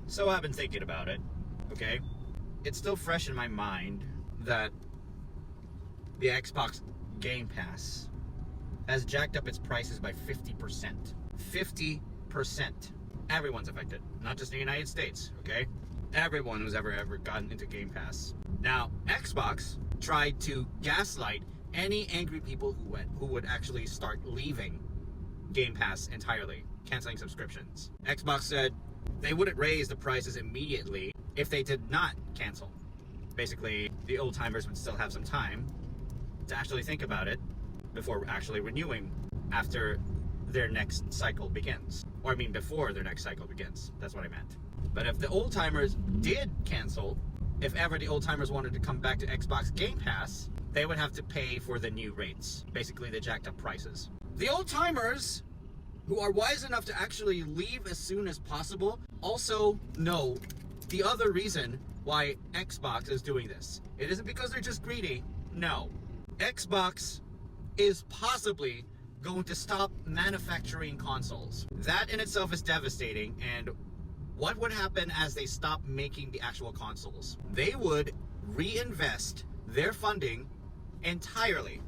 So I've been thinking about it, okay? It's still fresh in my mind that the Xbox Game Pass has jacked up its prices by 50%. 50%. Everyone's affected, not just the United States, okay? Everyone who's ever gotten into Game Pass. Now, Xbox tried to gaslight any angry people who would actually start leaving Game Pass entirely, canceling subscriptions. Xbox said they wouldn't raise the prices immediately if they did not cancel. Basically, the old timers would still have some time to actually think about it before actually renewing after their next cycle begins. Or I mean before their next cycle begins. That's what I meant. But if the old timers did cancel, if ever the old timers wanted to come back to Xbox Game Pass, they would have to pay for the new rates. Basically, the jacked up prices. The old timers who are wise enough to actually leave as soon as possible also know the other reason why Xbox is doing this. It isn't because they're just greedy. No. Xbox is possibly going to stop manufacturing consoles. That in itself is devastating. And what would happen as they stop making the actual consoles? They would reinvest their funding entirely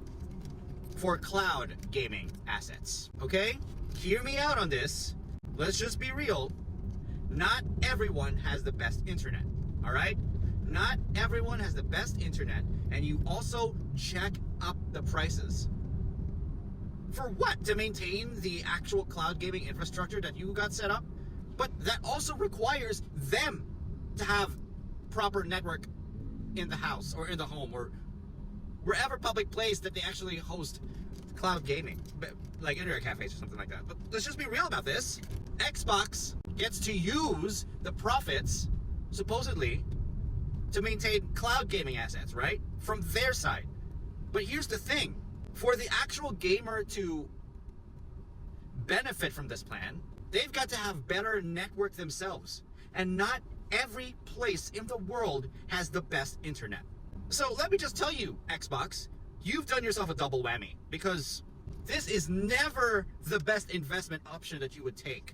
for cloud gaming assets. Okay? Hear me out on this. Let's just be real. Not everyone has the best internet. All right? Not everyone has the best internet, and you also jack up the prices. For what? To maintain the actual cloud gaming infrastructure that you got set up? But that also requires them to have proper network in the house or in the home or wherever public place that they actually host cloud gaming, like internet cafes or something like that. But let's just be real about this. Xbox gets to use the profits, supposedly, to maintain cloud gaming assets, right? From their side. But here's the thing. For the actual gamer to benefit from this plan, they've got to have better network themselves. And not every place in the world has the best internet. So let me just tell you, Xbox, you've done yourself a double whammy, because this is never the best investment option that you would take.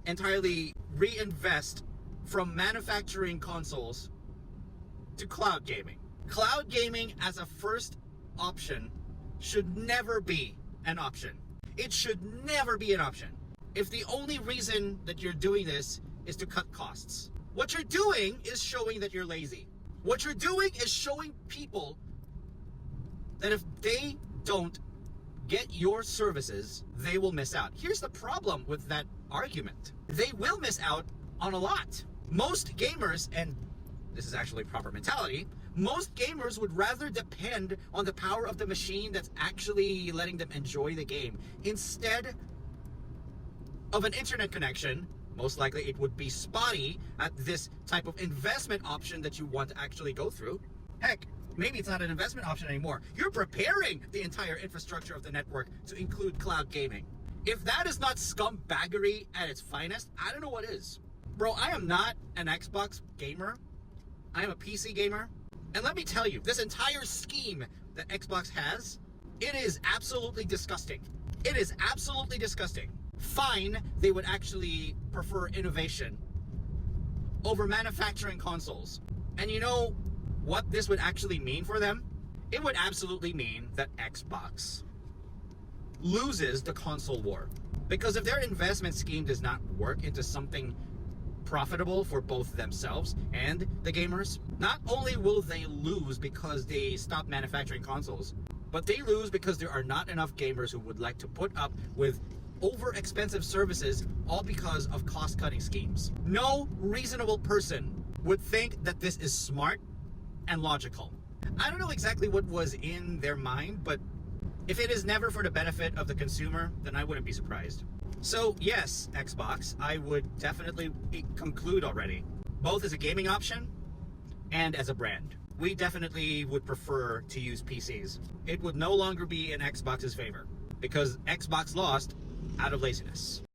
Entirely reinvest from manufacturing consoles to cloud gaming. Cloud gaming as a first option should never be an option. It should never be an option. If the only reason that you're doing this is to cut costs, what you're doing is showing that you're lazy. What you're doing is showing people that if they don't get your services, they will miss out. Here's the problem with that argument. They will miss out on a lot. Most gamers, and this is actually proper mentality, most gamers would rather depend on the power of the machine that's actually letting them enjoy the game instead of an internet connection. Most likely it would be spotty at this type of investment option that you want to actually go through. Heck, maybe it's not an investment option anymore. You're preparing the entire infrastructure of the network to include cloud gaming. If that is not scumbaggery at its finest, I don't know what is. Bro, I am not an Xbox gamer. I am a PC gamer. And let me tell you, this entire scheme that Xbox has, it is absolutely disgusting. It is absolutely disgusting. Fine, they would actually prefer innovation over manufacturing consoles. And you know what this would actually mean for them? It would absolutely mean that Xbox loses the console war. Because if their investment scheme does not work into something profitable for both themselves and the gamers, not only will they lose because they stop manufacturing consoles, but they lose because there are not enough gamers who would like to put up with over expensive services, all because of cost-cutting schemes. No reasonable person would think that this is smart and logical. I don't know exactly what was in their mind, but if it is never for the benefit of the consumer, then I wouldn't be surprised. So yes, Xbox, I would definitely conclude already, both as a gaming option and as a brand. We definitely would prefer to use PCs. It would no longer be in Xbox's favor, because Xbox lost out of laziness.